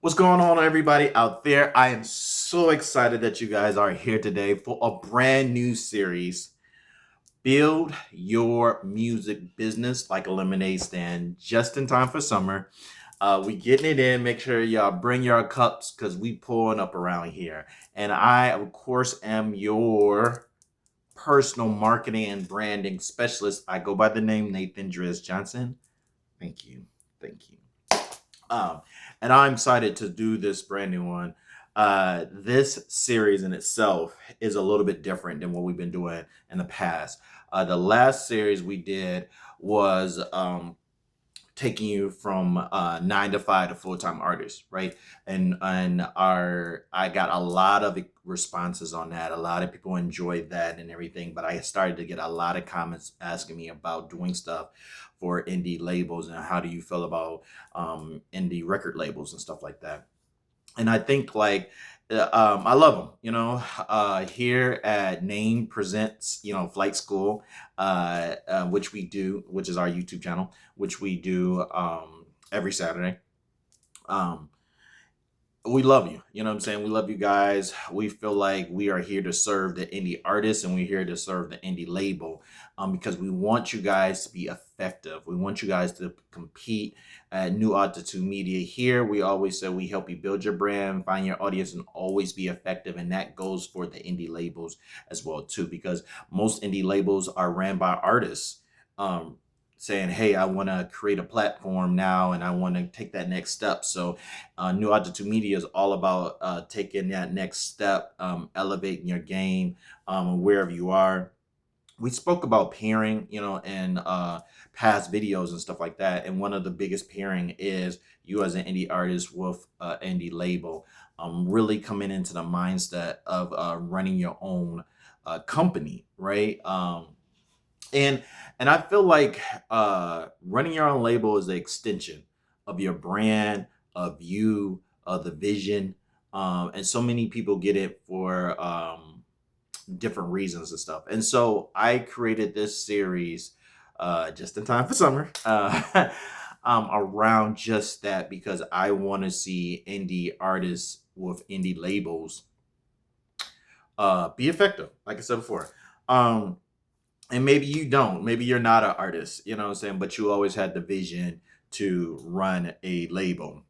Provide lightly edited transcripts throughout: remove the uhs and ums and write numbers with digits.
What's going on, everybody out there? I am so excited that you guys are here today for a brand new series. Build your music business like a lemonade stand just in time for summer. We getting it in. Make sure y'all bring your cups because we pulling up around here. And I, of course, am your personal marketing and branding specialist. I go by the name Nathan Driz Johnson. Thank you. Thank you. Um, and I'm excited to do this brand new one. This series in itself is a little bit different than what we've been doing in the past. The last series we did was taking you from 9 to 5 to full time artists, right? And our I got a lot of responses on that. A lot of people enjoyed that and everything. But I started to get a lot of comments asking me about doing stuff for indie labels and how do you feel about indie record labels and stuff like that. And I think I love them. Here at Name Presents, Flight School, which we do, which is our YouTube channel, which we do every Saturday. Um, we love you. You know what I'm saying? We love you guys. We feel like we are here to serve the indie artist and we're here to serve the indie label because we want you guys to be effective. We want you guys to compete at New Altitude Media. Here, we always say we help you build your brand, find your audience, and always be effective. And that goes for the indie labels as well, too, because most indie labels are ran by artists. Saying, hey, I want to create a platform now and I want to take that next step. So New Altitude Media is all about taking that next step, elevating your game wherever you are. We spoke about pairing, in past videos and stuff like that. And one of the biggest pairing is you as an indie artist with indie label, really coming into the mindset of running your own company, right? And I feel like running your own label is an extension of your brand, of you, of the vision. And so many people get it for different reasons and stuff. And so I created this series just in time for summer around just that because I want to see indie artists with indie labels be effective, like I said before. And maybe you don't. Maybe you're not an artist, you know what I'm saying? But you always had the vision to run a label,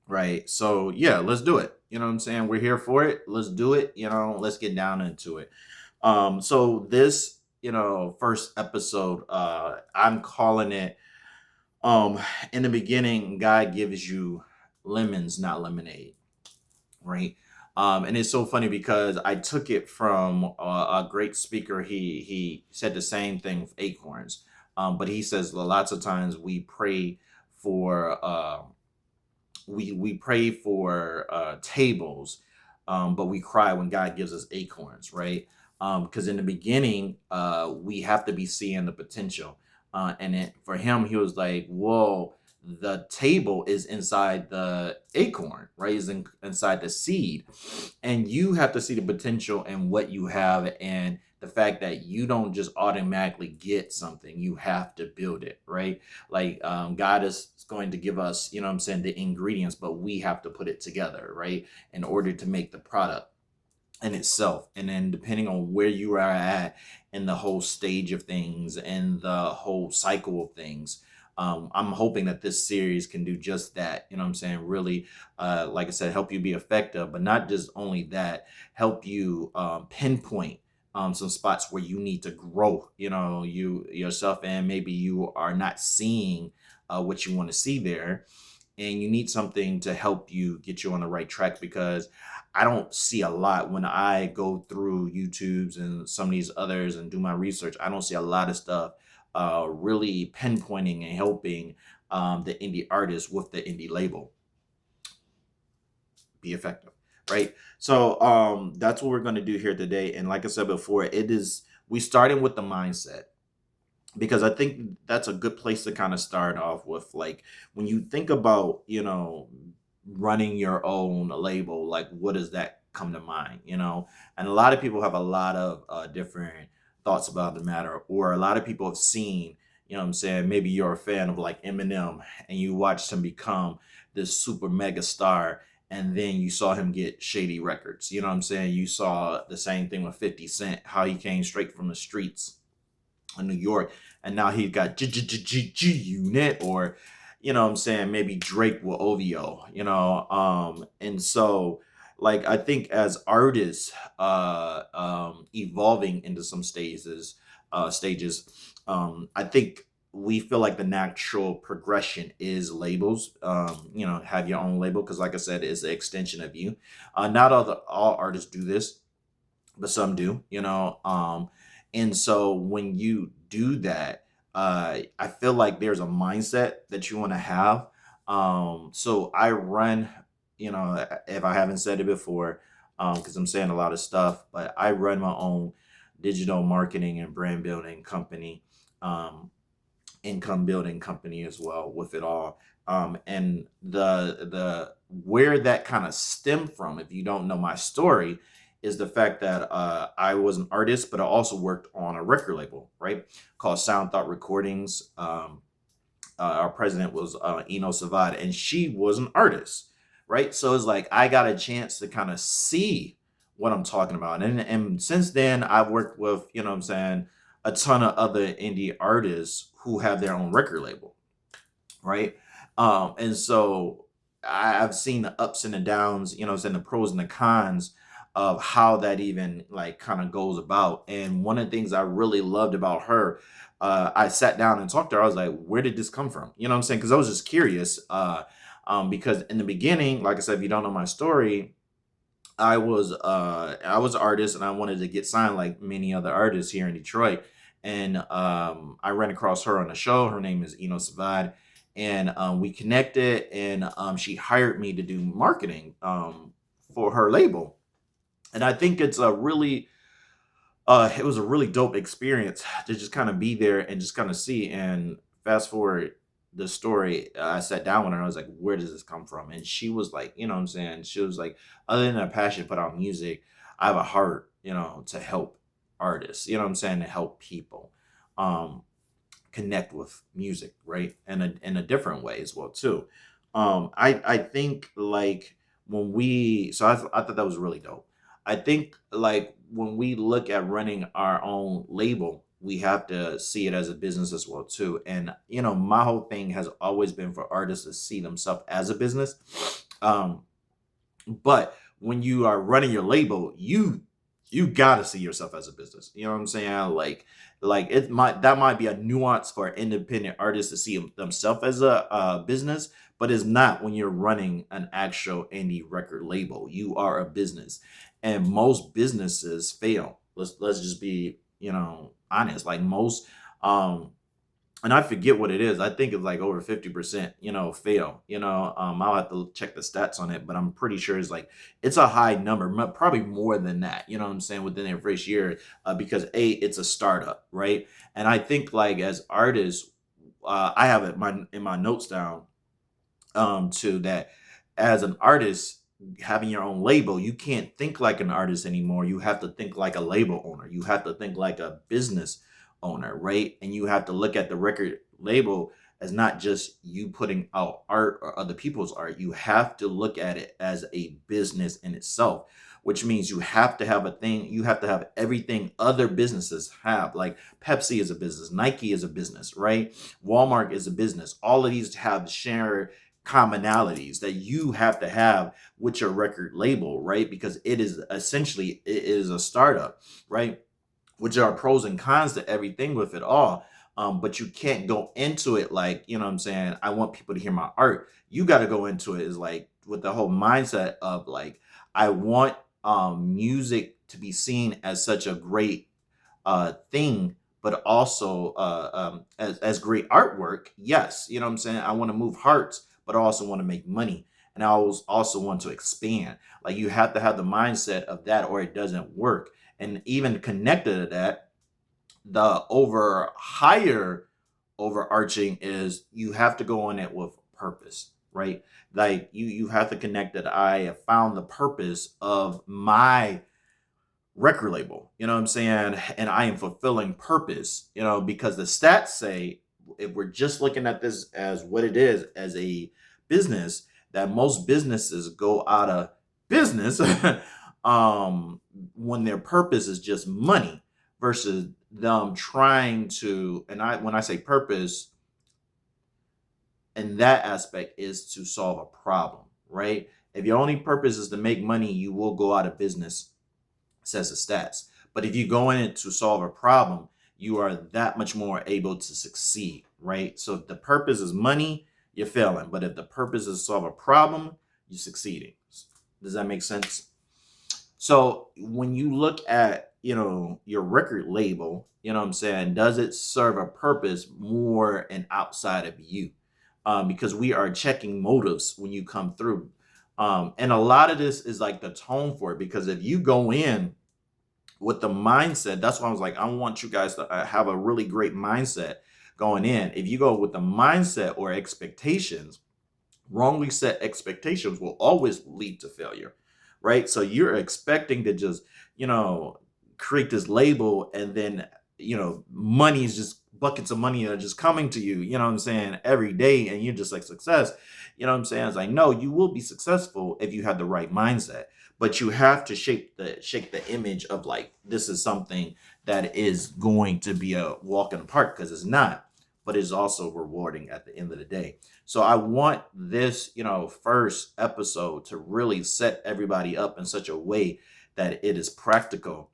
right? So yeah, let's do it. You know what I'm saying? We're here for it. Let's do it. Let's get down into it. So this, first episode, I'm calling it in the beginning, God gives you lemons, not lemonade, right? And it's so funny because I took it from a great speaker. He said the same thing with acorns, but he says lots of times we pray for we pray for tables, but we cry when God gives us acorns, right? Because in the beginning, we have to be seeing the potential, for him, he was like, "Whoa." The table is inside the acorn, right? Is inside the seed, and you have to see the potential in what you have, and the fact that you don't just automatically get something, you have to build it, right? Like God is going to give us, you know what I'm saying, the ingredients, but we have to put it together, right, in order to make the product in itself. And then depending on where you are at in the whole stage of things and the whole cycle of things, I'm hoping that this series can do just that. You know what I'm saying? Really, like I said, help you be effective, but not just only that, help you pinpoint some spots where you need to grow, you yourself, and maybe you are not seeing what you want to see there. And you need something to help you get you on the right track because I don't see a lot when I go through YouTube's and some of these others and do my research. I don't see a lot of stuff really pinpointing and helping the indie artist with the indie label be effective, right? So that's what we're going to do here today. And like I said before, we starting with the mindset because I think that's a good place to kind of start off with. Like when you think about, running your own label, like what does that come to mind, And a lot of people have a lot of different thoughts about the matter, or a lot of people have seen, You know what I'm saying? Maybe you're a fan of like Eminem and you watched him become this super mega star, and then you saw him get shady records. You know what I'm saying? You saw the same thing with 50 Cent, how he came straight from the streets in New York, and now he got G Unit, or you know what I'm saying, maybe Drake with OVO, and so like I think as artists evolving into some stages, I think we feel like the natural progression is labels. Have your own label because, like I said, it's an extension of you. Not all artists do this, but some do, and so when you do that, I feel like there's a mindset that you want to have. So I run, if I haven't said it before, because I'm saying a lot of stuff, but I run my own digital marketing and brand building company, um, income building company as well with it all. And the where that kind of stemmed from, if you don't know my story, is the fact that I was an artist, but I also worked on a record label, right, called Sound Thought Recordings. Our president was Eno Savad, and she was an artist, right? So it's like I got a chance to kind of see what I'm talking about, and since then I've worked with, what I'm saying, a ton of other indie artists who have their own record label, right? And so I've seen the ups and the downs, what I'm saying, the pros and the cons of how that even like kind of goes about. And one of the things I really loved about her, I sat down and talked to her. I was like, where did this come from? You know what I'm saying? Because I was just curious. Because in the beginning, like I said, if you don't know my story, I was an artist and I wanted to get signed like many other artists here in Detroit. And I ran across her on a show. Her name is Eno Savad. And we connected, and she hired me to do marketing for her label. And I think it was a really dope experience to just kind of be there and just kind of see. And fast forward the story, I sat down with her and I was like, where does this come from? And she was like, you know what I'm saying? She was like, other than a passion to put out music, I have a heart, to help artists, you know what I'm saying? To help people um, connect with music, right? And in a different way as well, too. I think like I thought that was really dope. I think like when we look at running our own label, we have to see it as a business as well too. And my whole thing has always been for artists to see themselves as a business. Um, but when you are running your label, you gotta see yourself as a business. You know what I'm saying? Like that might be a nuance for independent artists to see themselves as a business, but it's not when you're running an actual indie record label. You are a business, and most businesses fail. Let's just be honest. Like most um and I forget what it is. I think it's like over 50%, fail. I'll have to check the stats on it, but I'm pretty sure it's a high number, probably more than that. You know what I'm saying, within their first year, because it's a startup, right? And I think like as artists, I have it in my notes down to that as an artist having your own label, you can't think like an artist anymore. You have to think like a label owner. You have to think like a business owner, right? And you have to look at the record label as not just you putting out art or other people's art. You have to look at it as a business in itself, which means you have to have a thing, you have to have everything other businesses have. Like Pepsi is a business, Nike is a business, right? Walmart is a business. All of these have shared commonalities that you have to have with your record label, right? Because it is a startup, right? Which are pros and cons to everything with it all. But you can't go into it like, you know what I'm saying, I want people to hear my art. You got to go into it is like with the whole mindset of like, I want music to be seen as such a great thing, but also as great artwork. Yes, you know what I'm saying? I want to move hearts, but I also want to make money. And I also want to expand. Like you have to have the mindset of that or it doesn't work. And even connected to that, the higher overarching is you have to go on it with purpose, right? Like you have to connect that I have found the purpose of my record label, you know what I'm saying? And I am fulfilling purpose, because the stats say if we're just looking at this as what it is, as a business, that most businesses go out of business um when their purpose is just money versus them trying to, and I when I say purpose in that aspect is to solve a problem, right? If your only purpose is to make money, you will go out of business, says the stats. But if you go in it to solve a problem, you are that much more able to succeed, right? So if the purpose is money, you're failing. But if the purpose is to solve a problem, you're succeeding. Does that make sense? So when you look at, your record label, what I'm saying, does it serve a purpose more and outside of you? Because we are checking motives when you come through. And a lot of this is like the tone for it. Because if you go in with the mindset, that's why I was like, I want you guys to have a really great mindset going in. If you go with the mindset or expectations, wrongly set expectations will always lead to failure, right? So you're expecting to just, you know, create this label, and then, money is just buckets of money that are just coming to you, every day, and you're just like success. It's like, no, you will be successful if you have the right mindset, but you have to shake the image of like this is something that is going to be a walk in the park, because it's not, but it's also rewarding at the end of the day. So I want this, first episode to really set everybody up in such a way that it is practical,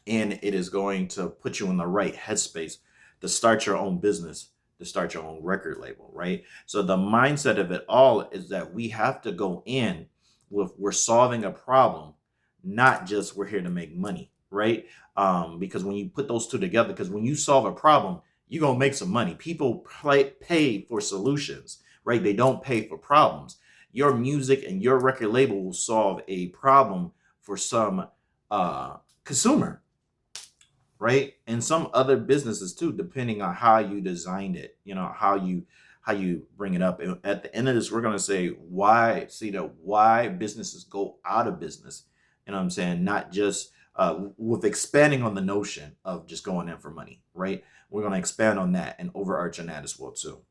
and it is going to put you in the right headspace to start your own business, to start your own record label, right? So the mindset of it all is that we have to go in with we're solving a problem, not just we're here to make money, right? Because when you put those two together, because when you solve a problem, you're gonna make some money. People pay for solutions, right? They don't pay for problems. Your music and your record label will solve a problem for some consumer, right? And some other businesses too, depending on how you designed it, how you bring it up. And at the end of this, we're gonna say why businesses go out of business. Not just with expanding on the notion of just going in for money, right? We're gonna expand on that and overarch on that as well too.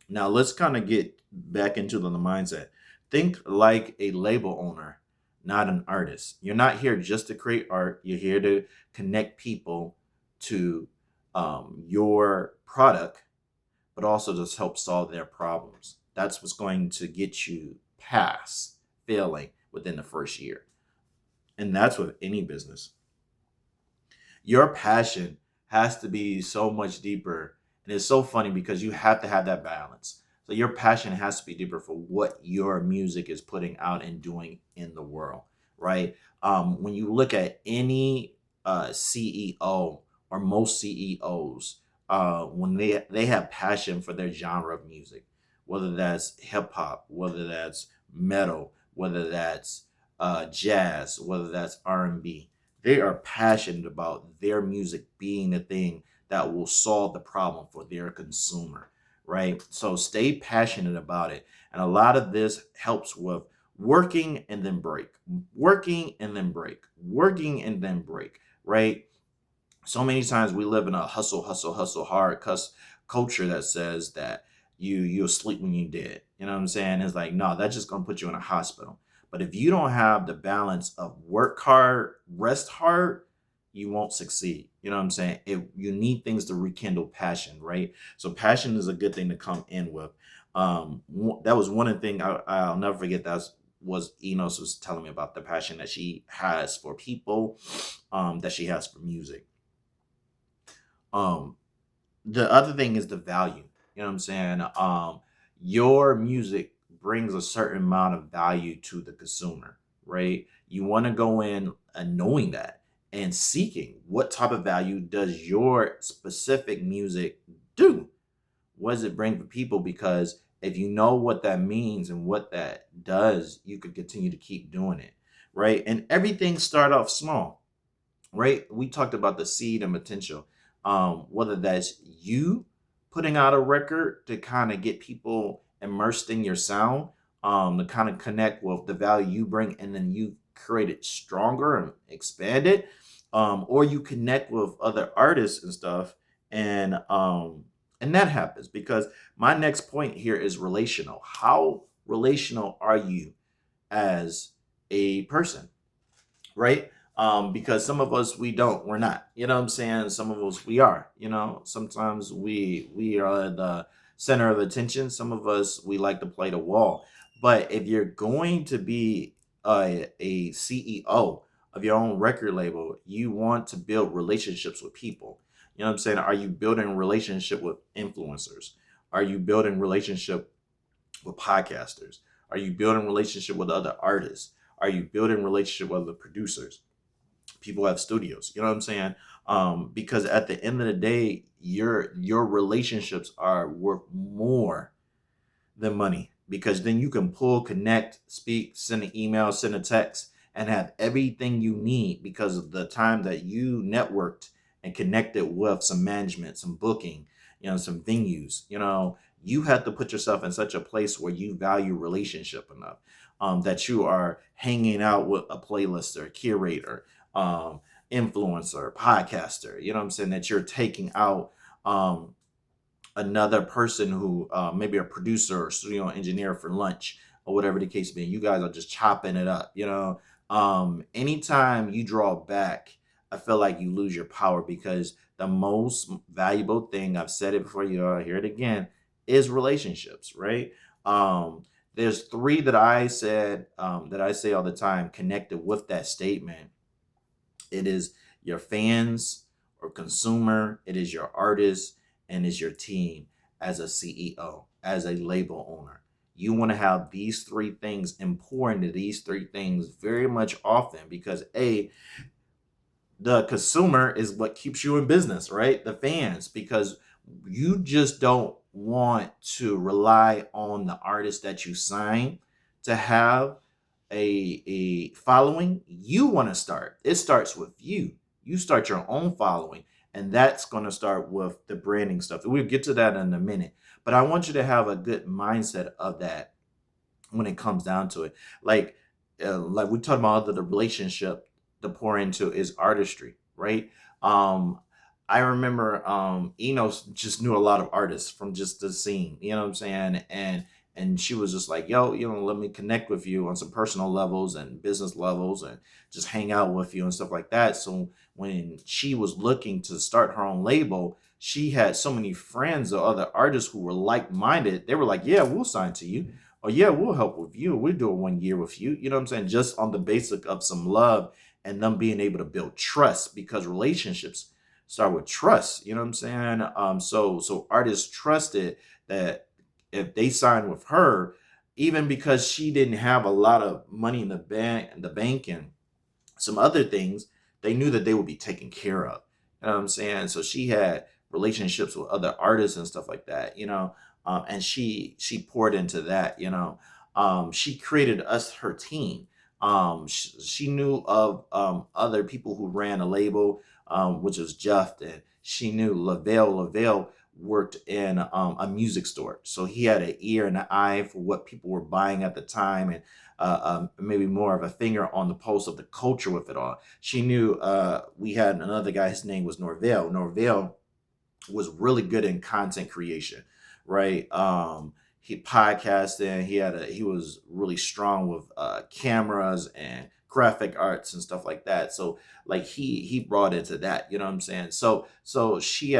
Now let's kind of get back into the mindset. Think like a label owner, not an artist. You're not here just to create art. You're here to connect people to your product, but also just help solve their problems. That's what's going to get you past failing within the first year. And that's with any business. Your passion has to be so much deeper. And it's so funny because you have to have that balance. So your passion has to be deeper for what your music is putting out and doing in the world, right? When you look at any CEO or most CEOs, when they have passion for their genre of music, whether that's hip hop, whether that's metal, whether that's jazz, whether that's R&B, they are passionate about their music being the thing that will solve the problem for their consumer, right? So stay passionate about it. And a lot of this helps with working and then break, working and then break, working and then break, right? So many times we live in a hustle, hustle, hustle hard culture that says that you'll sleep when you're dead. You know what I'm saying? It's like, no, that's just gonna put you in a hospital. But if you don't have the balance of work hard, rest hard, you won't succeed. You know what I'm saying? You need things to rekindle passion, right? So passion is a good thing to come in with. That was one of the things I'll never forget. Was Enos was telling me about the passion that she has for people, that she has for music. Um, the other thing is the value. You know what I'm saying? Your music brings a certain amount of value to the consumer, right? You want to go in knowing that and seeking what type of value does your specific music do? What does it bring for people? Because if you know what that means and what that does, you could continue to keep doing it, right? And everything start off small, right? We talked about the seed and potential. Whether that's you putting out a record to kind of get people immersed in your sound, to kind of connect with the value you bring, and then you create it stronger and expand it, or you connect with other artists and stuff, and And that happens because my next point here is relational. How relational are you as a person, right? Because some of us we're not. You know what I'm saying? Some of us we are. Sometimes we are the center of attention. Some of us we like to play the wall. But if you're going to be a CEO of your own record label, you want to build relationships with people. You know what I'm saying? Are you building a relationship with influencers? Are you building relationship with podcasters? Are you building relationship with other artists? Are you building relationship with other producers? People have studios. You know what I'm saying? Because at the end of the day, your relationships are worth more than money, because then you can pull, connect, speak, send an email, send a text, and have everything you need because of the time that you networked and connected with some management, some booking, some venues. You have to put yourself in such a place where you value relationship enough, that you are hanging out with a playlister, curator, um, influencer, podcaster. You know what I'm saying? That you're taking out another person who maybe a producer or studio engineer for lunch or whatever the case may be. You guys are just chopping it up. Anytime you draw back, I feel like you lose your power, because the most valuable thing, I've said it before, you hear it again, is relationships, right? There's three that I said, that I say all the time connected with that statement. It is your fans or consumer, it is your artist, and is your team as a CEO, as a label owner. You want to have these three things, important to these three things very much often, because the consumer is what keeps you in business, right? The fans, because you just don't want to rely on the artist that you sign to have a following. You want to start. It starts with you. You start your own following, and that's going to start with the branding stuff. We'll get to that in a minute. But I want you to have a good mindset of that when it comes down to it. Like we talked about, the relationship to pour into is artistry, right? Um, I remember Enos just knew a lot of artists from just the scene. You know what I'm saying? And she was just like, yo, let me connect with you on some personal levels and business levels, and just hang out with you and stuff like that. So when she was looking to start her own label, she had so many friends or other artists who were like-minded. They were like, yeah, we'll sign to you. Oh yeah, we'll help with you. We'll do it 1 year with you. You know what I'm saying? Just on the basic of some love and them being able to build trust, because relationships start with trust. You know what I'm saying? So artists trusted that if they signed with her, even because she didn't have a lot of money in the bank and some other things, they knew that they would be taken care of. You know what I'm saying? So she had relationships with other artists and stuff like that, and she poured into that. She created us her team. She knew of other people who ran a label, which was Jeff, and she knew Lavelle. Lavelle worked in a music store, so he had an ear and an eye for what people were buying at the time, and maybe more of a finger on the pulse of the culture with it all. She knew we had another guy, his name was Norvell. Norvell was really good in content creation, right? He podcasted. He was really strong with cameras and graphic arts and stuff like that. So like he brought into that, you know what I'm saying? So she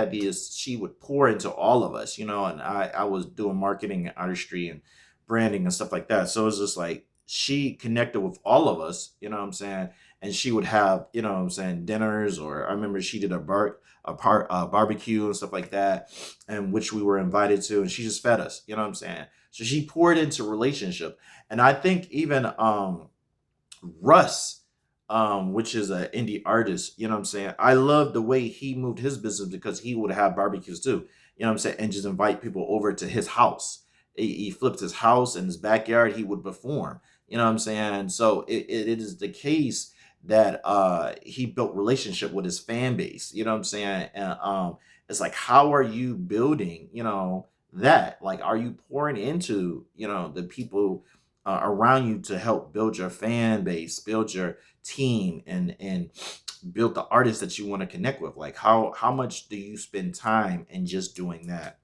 would pour into all of us, and I was doing marketing and artistry and branding and stuff like that. So it was just like she connected with all of us, you know what I'm saying? And she would have, what I'm saying, dinners, or I remember she did a barbecue and stuff like that, and which we were invited to, and she just fed us. You know what I'm saying? So she poured into relationship, and I think even Russ, which is an indie artist, you know what I'm saying? I love the way he moved his business, because he would have barbecues too. You know what I'm saying? And just invite people over to his house. He flipped his house in his backyard. He would perform. You know what I'm saying? So it is the case that he built relationship with his fan base. You know what I'm saying? And it's like, how are you building, that? Like, are you pouring into, the people around you to help build your fan base, build your team, and build the artists that you want to connect with? Like, how much do you spend time in just doing that?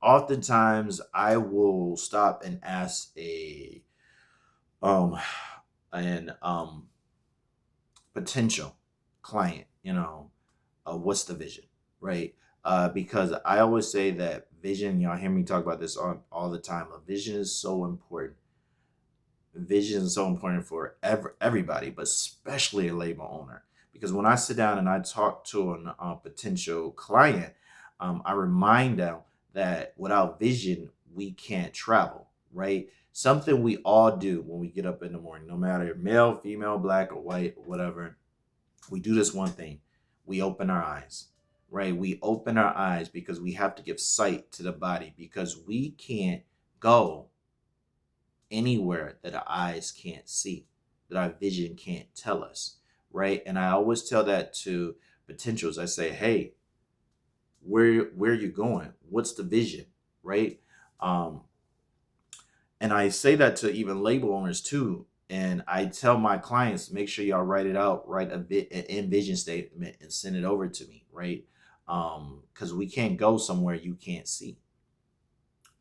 oftentimes I will stop and ask um an potential client, what's the vision, right? Because I always say that vision, y'all hear me talk about this all the time. A vision is so important. Vision is so important for everybody, but especially a label owner. Because when I sit down and I talk to a potential client, I remind them that without vision, we can't travel, right? Something we all do when we get up in the morning, no matter male, female, black, or white, whatever, we do this one thing. We open our eyes, right? We open our eyes because we have to give sight to the body because we can't go anywhere that our eyes can't see, that our vision can't tell us, right? And I always tell that to potentials. I say, hey, where are you going? What's the vision, right? Um, and I say that to even label owners too. And I tell my clients, make sure y'all write it out, write an vision statement and send it over to me, right? Because we can't go somewhere you can't see.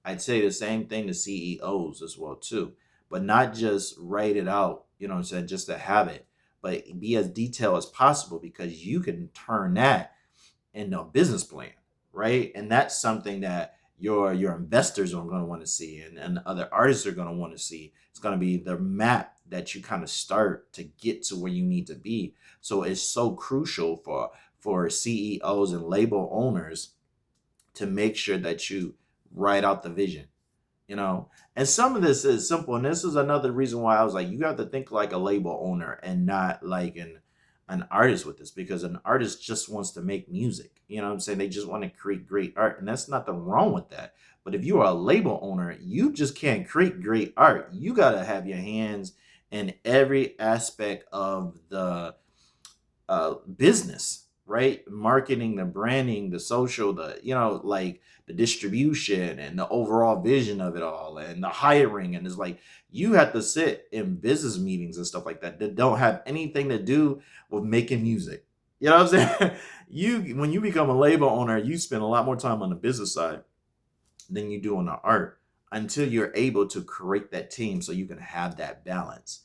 I'd say the same thing to CEOs as well too, but not just write it out, what I'm saying, just to have it, but be as detailed as possible because you can turn that into a business plan, right? And that's something that your investors are going to want to see, and other artists are going to want to see. It's going to be the map that you kind of start to get to where you need to be. So it's so crucial for CEOs and label owners to make sure that you write out the vision, you know. And some of this is simple, and this is another reason why I was like, you have to think like a label owner and not like an artist with this, because an artist just wants to make music, you know what I'm saying? They just want to create great art, and that's nothing wrong with that. But if you are a label owner, you just can't create great art. You got to have your hands in every aspect of the business, right? Marketing, the branding, the social, the, like the distribution and the overall vision of it all and the hiring. And it's like you have to sit in business meetings and stuff like that that don't have anything to do with making music. You know what I'm saying? You when you become a label owner, you spend a lot more time on the business side than you do on the art until you're able to create that team so you can have that balance.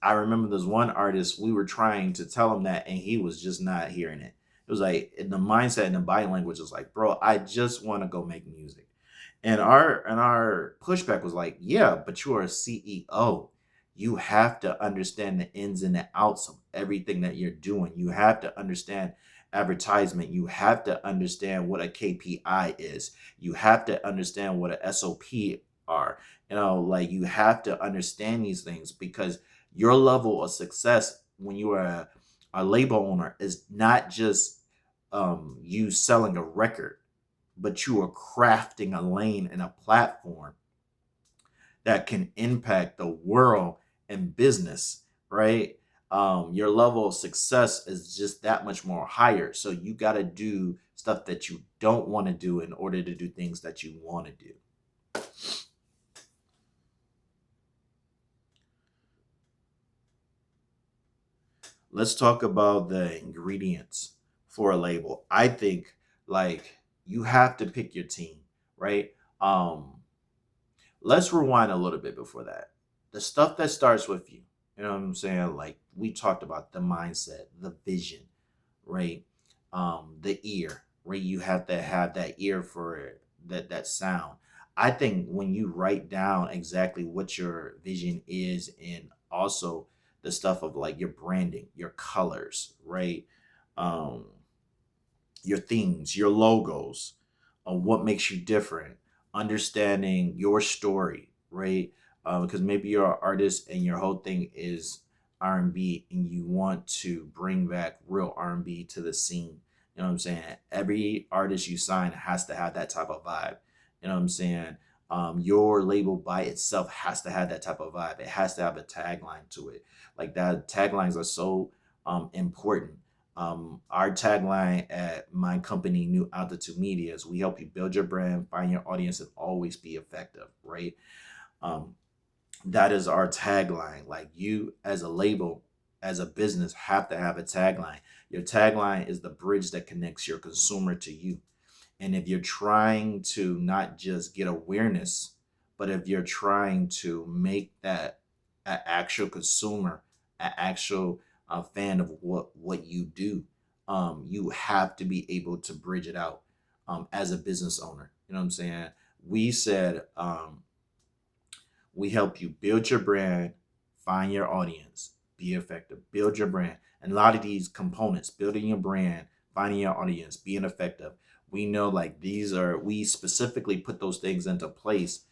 I remember there's one artist, we were trying to tell him that, and he was just not hearing it. It was like in the mindset and the body language was like, bro, I just want to go make music. And our pushback was like, yeah, but you are a CEO. You have to understand the ins and the outs of everything that you're doing. You have to understand advertisement. You have to understand what a KPI is. You have to understand what a SOP are. Like you have to understand these things because your level of success when you are a label owner is not just you selling a record, but you are crafting a lane and a platform that can impact the world and business, right? Your level of success is just that much more higher. So you got to do stuff that you don't want to do in order to do things that you want to do. Let's talk about the ingredients for a label. I think like you have to pick your team, right? Let's rewind a little bit before that. The stuff that starts with you, you know what I'm saying? Like we talked about the mindset, the vision, right? The ear, right? You have to have that ear for that sound. I think when you write down exactly what your vision is and also the stuff of like your branding, your colors, right? Um, your themes, your logos, what makes you different, understanding your story, right? Because maybe you're an artist and your whole thing is R&B and you want to bring back real R&B to the scene. You know what I'm saying? Every artist you sign has to have that type of vibe. You know what I'm saying? Your label by itself has to have that type of vibe. It has to have a tagline to it. Like that, taglines are so important. Our tagline at my company, New Altitude Media, is we help you build your brand, find your audience, and always be effective, right? Um, that is our tagline. Like you, as a label, as a business, have to have a tagline. Your tagline is the bridge that connects your consumer to you. And if you're trying to not just get awareness, but if you're trying to make that an actual consumer, an actual fan of what you do, you have to be able to bridge it out as a business owner. You know what I'm saying? We said we help you build your brand, find your audience, be effective, build your brand. And a lot of these components, building your brand, finding your audience, being effective, we know like these are, we specifically put those things into place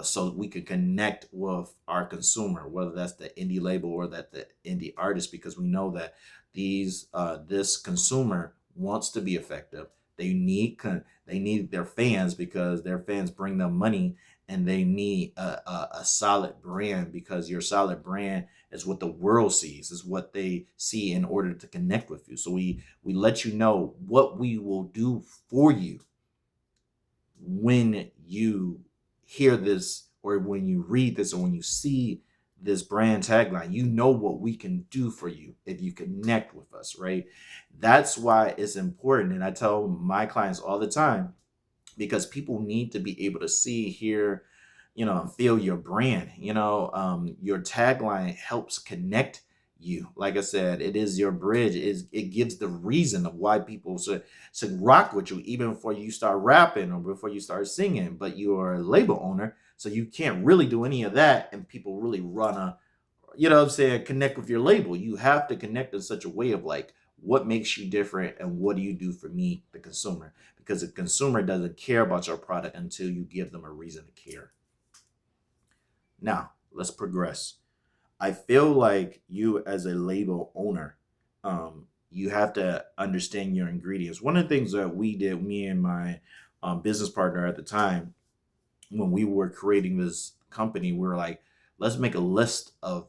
so we can connect with our consumer, whether that's the indie label or that the indie artist, because we know that this consumer wants to be effective. They need their fans because their fans bring them money, and they need a solid brand because your solid brand is what the world sees, is what they see in order to connect with you. So we let you know what we will do for you when you hear this, or when you read this, or when you see this brand tagline. You know what we can do for you if you connect with us, right? That's why it's important. And I tell my clients all the time, because people need to be able to see, hear, feel your brand. Your tagline helps connect you. Like I said, it is your bridge. It gives the reason of why people should rock with you even before you start rapping or before you start singing. But you are a label owner, so you can't really do any of that, and people really run connect with your label. You have to connect in such a way of like, what makes you different and what do you do for me, the consumer? Because the consumer doesn't care about your product until you give them a reason to care. Now, let's progress. I feel like you as a label owner, you have to understand your ingredients. One of the things that we did, me and my business partner at the time, when we were creating this company, we were like, let's make a list of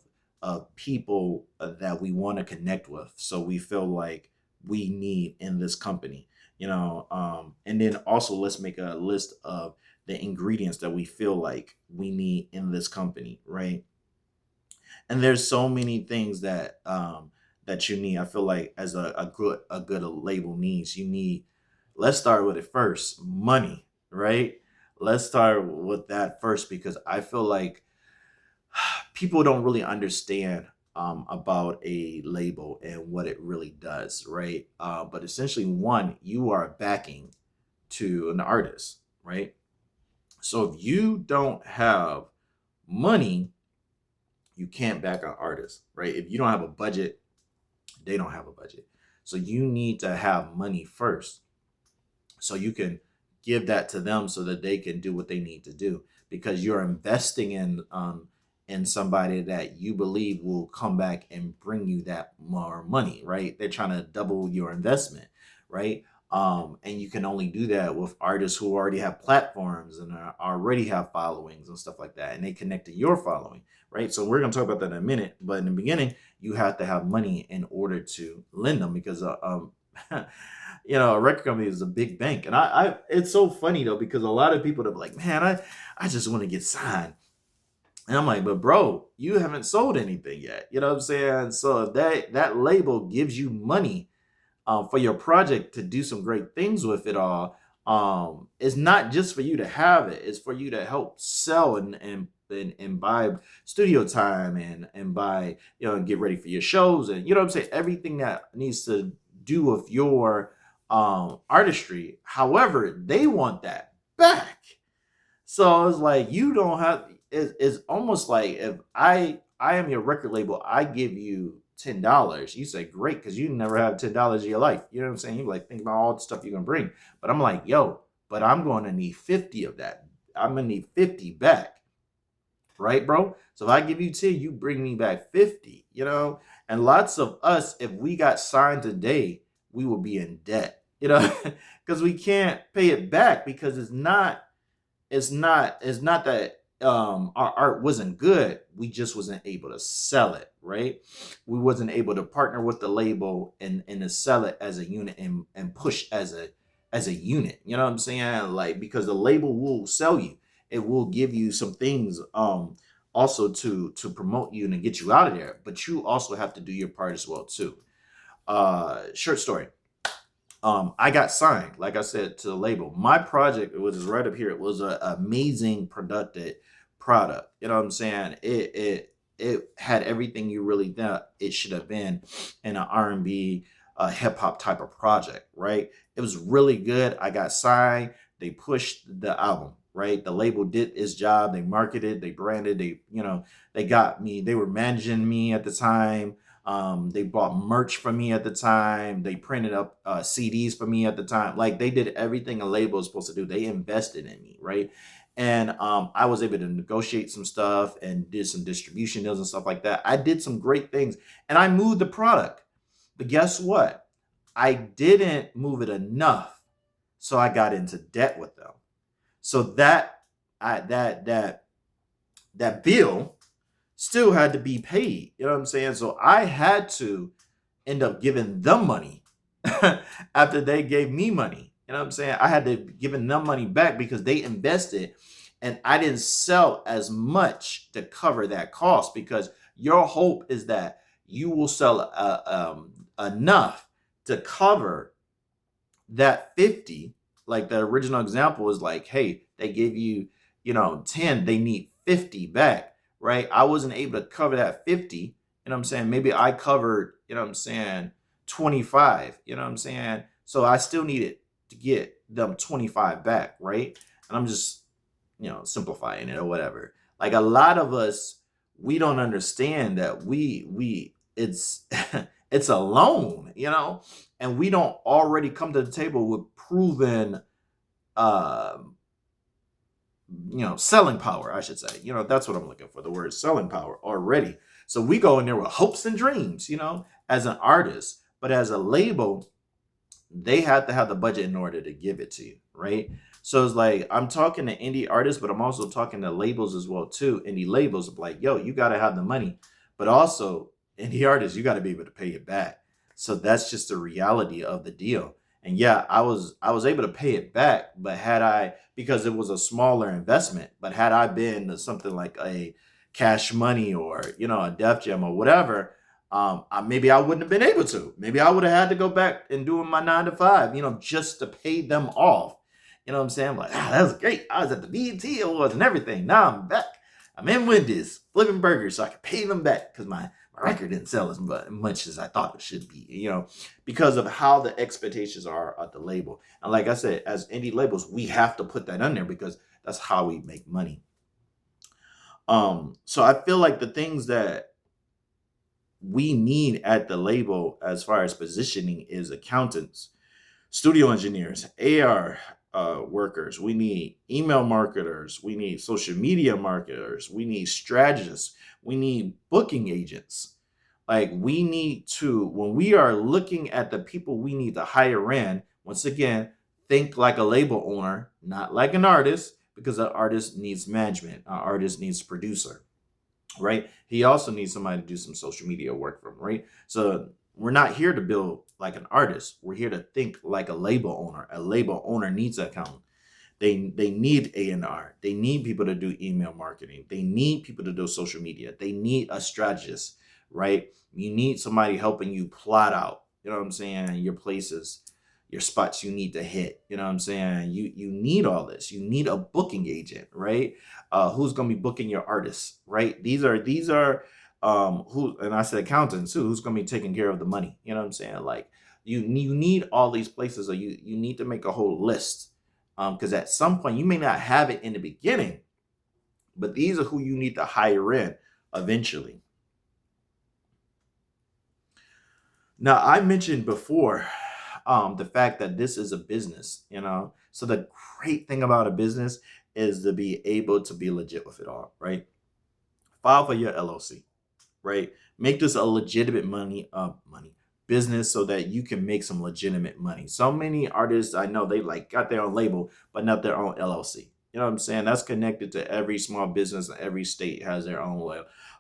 people that we want to connect with. So we feel like we need in this company, and then also let's make a list of the ingredients that we feel like we need in this company, right? And there's so many things that you need. I feel like as a good label needs, you need. Let's start with it first. Money, right? Let's start with that first, because I feel like people don't really understand about a label and what it really does, right? But essentially, one, you are backing to an artist, right? So if you don't have money, you can't back an artist, right? If you don't have a budget, they don't have a budget. So you need to have money first, so you can give that to them so that they can do what they need to do, because you're investing in somebody that you believe will come back and bring you that more money, right? They're trying to double your investment, right? And you can only do that with artists who already have platforms and already have followings and stuff like that, and they connect to your following, right? So we're going to talk about that in a minute, but in the beginning, you have to have money in order to lend them, because a record company is a big bank. And I it's so funny though, because a lot of people are like, man, I just want to get signed. And I'm like, but bro, you haven't sold anything yet. You know what I'm saying? So if that label gives you money for your project to do some great things with it all, it's not just for you to have it. It's for you to help sell and buy studio time and buy, get ready for your shows, and what I'm saying, everything that needs to do with your artistry. However, they want that back. So it's like, you don't have. It's almost like, if I am your record label, I give you $10. You say great, because you never have $10 in your life. You know what I'm saying? You like, think about all the stuff you're gonna bring. But I'm like, yo, but I'm going to need 50 of that. I'm gonna need 50 back, right, bro? So if I give you 10, you bring me back 50. And lots of us, if we got signed today, we will be in debt. Because we can't pay it back, because it's not that our art wasn't good. We just wasn't able to sell it, right? We wasn't able to partner with the label and to sell it as a unit, and push as a unit. You know what I'm saying? Like, because the label will sell you. It will give you some things also to promote you and to get you out of there. But you also have to do your part as well too. Short story. I got signed, like I said, to the label. My project, it was right up here. It was an amazing productive product. You know what I'm saying? It had everything you really thought it should have been in an R&B, hip hop type of project, right? It was really good. I got signed. They pushed the album, right? The label did its job. They marketed, they branded, they got me. They were managing me at the time. They bought merch for me at the time. They printed up CDs for me at the time. Like they did everything a label is supposed to do. They invested in me, right? And I was able to negotiate some stuff and did some distribution deals and stuff like that. I did some great things and I moved the product. But guess what? I didn't move it enough. So I got into debt with them. So that bill still had to be paid. You know what I'm saying? So I had to end up giving them money after they gave me money. You know what I'm saying? I had to give them money back because they invested and I didn't sell as much to cover that cost because your hope is that you will sell enough to cover that 50. Like the original example is like, hey, they gave you, 10, they need 50 back, right? I wasn't able to cover that 50. You know what I'm saying? Maybe I covered, 25, you know what I'm saying? So I still needed to get them 25 back, right? And I'm just, simplifying it or whatever. Like a lot of us, we don't understand that it's it's a loan, and we don't already come to the table with proven uh selling power, I should say. That's what I'm looking for, the word selling power already. So we go in there with hopes and dreams, as an artist, but as a label, they have to have the budget in order to give it to you, right? So it's like I'm talking to indie artists, but I'm also talking to labels as well too. Indie labels are like, yo, you got to have the money, but also indie artists, you got to be able to pay it back. So that's just the reality of the deal. And yeah, I was able to pay it back, but had I, because it was a smaller investment, but had I been to something like a Cash Money or a Def Jam or whatever, maybe I wouldn't have been able to. Maybe I would have had to go back and doing my 9 to 5, just to pay them off. You know what I'm saying? I'm like, that was great. I was at the BET Awards and everything. Now I'm back. I'm in Wendy's flipping burgers so I can pay them back because my record didn't sell as much as I thought it should be, because of how the expectations are at the label. And like I said, as indie labels, we have to put that on there because that's how we make money. So I feel like the things that we need at the label as far as positioning is accountants, studio engineers, AR workers. We need email marketers. We need social media marketers. We need strategists. We need booking agents. Like we need to, when we are looking at the people we need to hire in, once again, think like a label owner, not like an artist, because an artist needs management. An artist needs producer, right? He also needs somebody to do some social media work for him, right? So we're not here to build like an artist. We're here to think like a label owner. A label owner needs an accountant. They need A&R. They need people to do email marketing. They need people to do social media. They need a strategist, right? You need somebody helping you plot out, you know what I'm saying, your places, your spots you need to hit. You know what I'm saying? You need all this. You need a booking agent, right? Who's gonna be booking your artists, right? These are who, and I said accountants too, who's gonna be taking care of the money. You know what I'm saying? Like you need all these places, or you need to make a whole list. Because at some point you may not have it in the beginning, but these are who you need to hire in eventually. Now, I mentioned before the fact that this is a business, So the great thing about a business is to be able to be legit with it all, right? File for your LLC, right? Make this a legitimate money business so that you can make some legitimate money. So many artists I know, they like got their own label, but not their own LLC. You know what I'm saying? That's connected to every small business. Every state has their own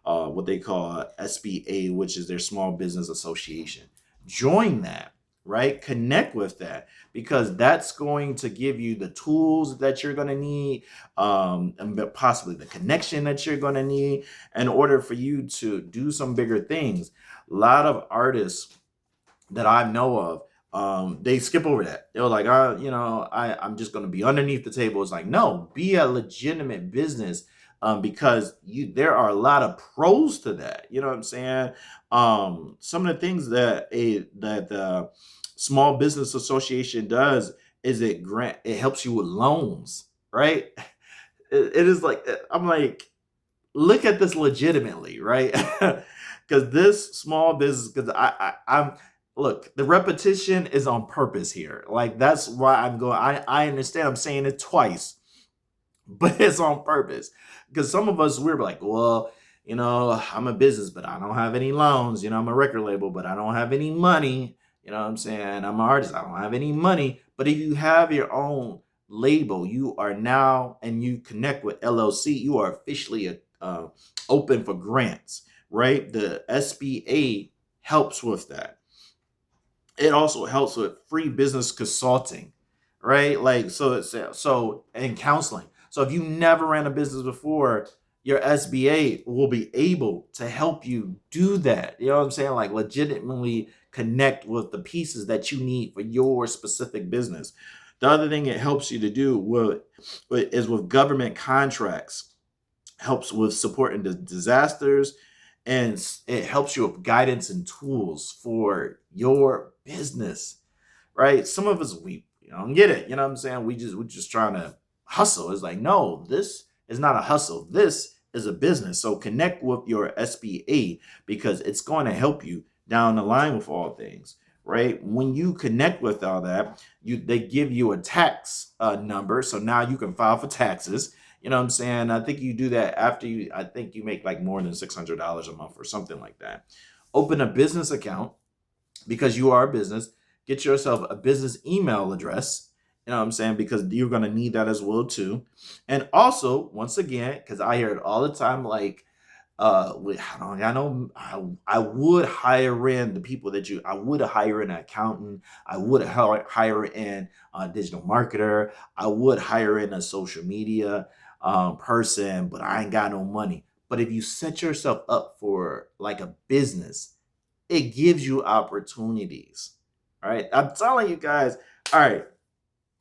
what they call SBA, which is their Small Business Association. Join that, right? Connect with that because that's going to give you the tools that you're going to need, and possibly the connection that you're going to need in order for you to do some bigger things. A lot of artists that I know of, They skip over that. They're like, I'm just going to be underneath the table. It's like, no, be a legitimate business, because there are a lot of pros to that. You know what I'm saying? Some of the things that the Small Business Association does is it helps you with loans, right? It is like, I'm like, look at this legitimately, right? Because this small business, because I'm look, the repetition is on purpose here. Like that's why I'm going. I understand. I'm saying it twice, but it's on purpose because some of us we're like, well, I'm a business, but I don't have any loans. I'm a record label, but I don't have any money. You know what I'm saying? I'm an artist. I don't have any money. But if you have your own label, you are now, and you connect with LLC, you are officially open for grants, right? The SBA helps with that. It also helps with free business consulting, right? Like so and counseling. So if you never ran a business before, your SBA will be able to help you do that. You know what I'm saying? Like legitimately connect with the pieces that you need for your specific business. The other thing it helps you to do is with government contracts, helps with supporting the disasters, and it helps you with guidance and tools for your business, right? Some of us, we don't get it. You know what I'm saying? We're just trying to hustle. It's like, no, this is not a hustle. This is a business. So connect with your SBA because it's going to help you down the line with all things, right? When you connect with all that, they give you a tax number. So now you can file for taxes. You know what I'm saying? I think you do that after I think you make like more than $600 a month or something like that. Open a business account because you are a business. Get yourself a business email address. You know what I'm saying? Because you're going to need that as well too. And also, once again, because I hear it all the time, like, I know I would hire in the people I would hire an accountant. I would hire in a digital marketer. I would hire in a social media person, but I ain't got no money. But if you set yourself up for like a business, it gives you opportunities. All right. I'm telling you guys, all right,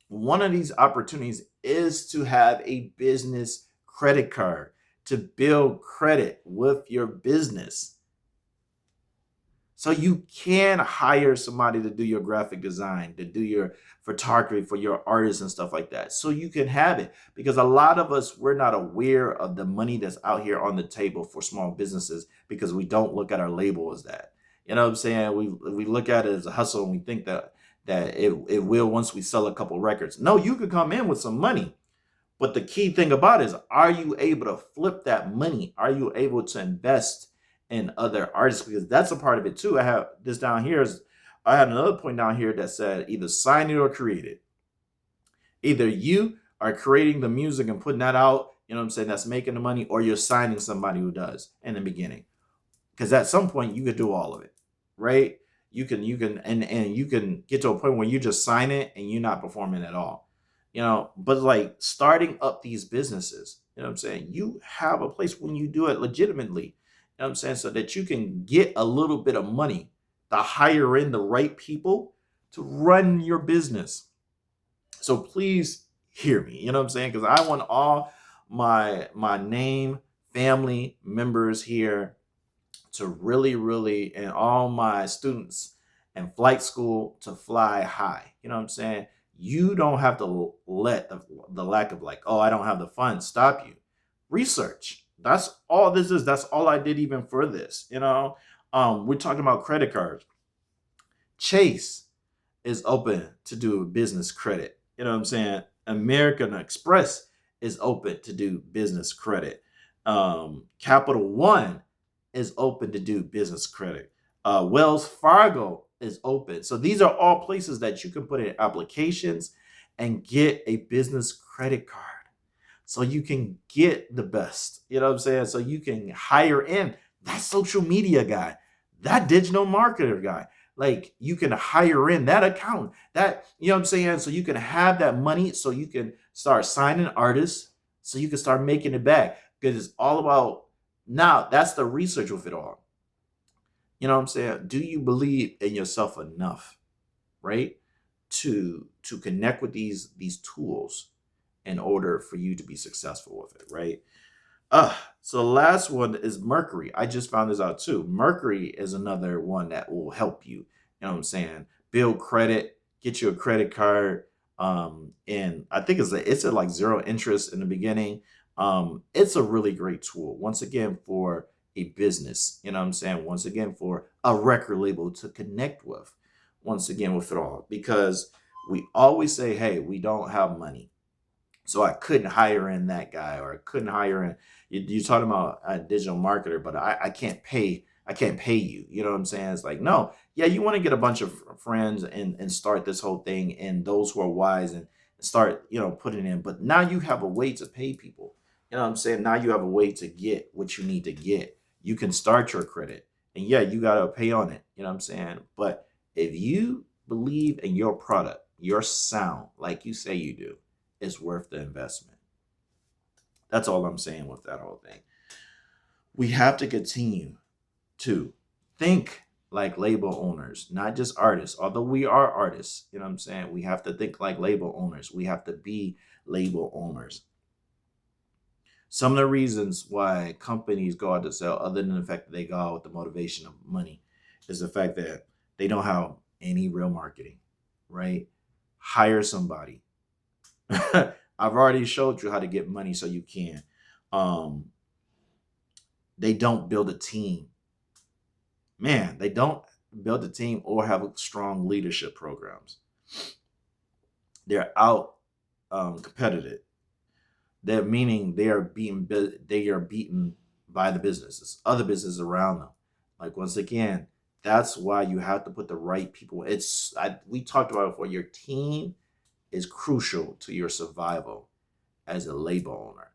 one of these opportunities is to have a business credit card to build credit with your business. So you can hire somebody to do your graphic design, to do your photography for your artists and stuff like that. So you can have it because a lot of us, we're not aware of the money that's out here on the table for small businesses because we don't look at our label as that. You know what I'm saying? We look at it as a hustle and we think that it will once we sell a couple records. No, you could come in with some money. But the key thing about it is, are you able to flip that money? Are you able to invest in other artists? Because that's a part of it too. I have this down here. I had another point down here that said either sign it or create it. Either you are creating the music and putting that out, you know what I'm saying, that's making the money, or you're signing somebody who does in the beginning. Because at some point you could do all of it, right? And you can get to a point where you just sign it and you're not performing at all. But like starting up these businesses, you know what I'm saying? You have a place when you do it legitimately, you know what I'm saying? So that you can get a little bit of money to hire in the right people to run your business. So please hear me, you know what I'm saying? Because I want all my name, family members here to really, really, and all my students and flight school to fly high. You know what I'm saying? You don't have to let the lack of like, oh, I don't have the funds stop you. Research. That's all this is. That's all I did even for this. We're talking about credit cards. Chase is open to do business credit. You know what I'm saying? American Express is open to do business credit. Capital One is open to do business credit. Wells Fargo is open. So these are all places that you can put in applications and get a business credit card. So you can get the best. You know what I'm saying? So you can hire in that social media guy, that digital marketer guy. Like you can hire in that accountant, that, you know what I'm saying? So you can have that money so you can start signing artists, so you can start making it back. Because it's all about now, that's the research with it all. You know what I'm saying? Do you believe in yourself enough? right? To connect with these tools in order for you to be successful with it, right? So the last one is Mercury. I just found this out too. Mercury is another one that will help you. You know what I'm saying? Build credit, get you a credit card. And I think it's at like zero interest in the beginning. It's a really great tool. Once again, for a business, you know what I'm saying? Once again, for a record label to connect with. Once again, with it all, because we always say, hey, we don't have money, so I couldn't hire in that guy, or I couldn't hire in. You're talking about a digital marketer, but I can't pay. I can't pay you. You know what I'm saying? It's like, no, yeah, you want to get a bunch of friends and start this whole thing, and those who are wise and start, putting in. But now you have a way to pay people. You know what I'm saying? Now you have a way to get what you need to get. You can start your credit, and yeah, you gotta pay on it. You know what I'm saying? But if you believe in your product, your sound, like you say you do, is worth the investment. That's all I'm saying with that whole thing. We have to continue to think like label owners, not just artists. Although we are artists, you know what I'm saying? We have to think like label owners. We have to be label owners. Some of the reasons why companies go out to sell, other than the fact that they go out with the motivation of money, is the fact that they don't have any real marketing, right? Hire somebody. I've already showed you how to get money so you can. Um, they don't build a team. Man, they don't build a team or have strong leadership programs. They're out competitive. They're meaning they are beaten by the businesses, other businesses around them. Like, once again, that's why you have to put the right people. We talked about it before. Your team is crucial to your survival as a label owner.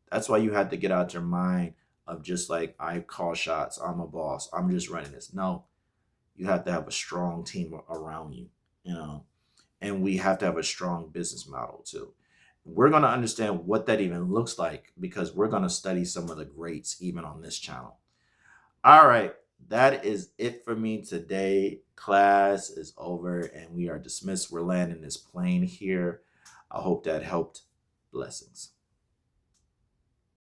That's why you have to get out your mind of just like, I call shots, I'm a boss, I'm just running this. No, you have to have a strong team around you, you know, and we have to have a strong business model too. We're going to understand what that even looks like because we're going to study some of the greats even on this channel. All right, that is it for me today. Class is over and we are dismissed. We're landing this plane here. I hope that helped. Blessings.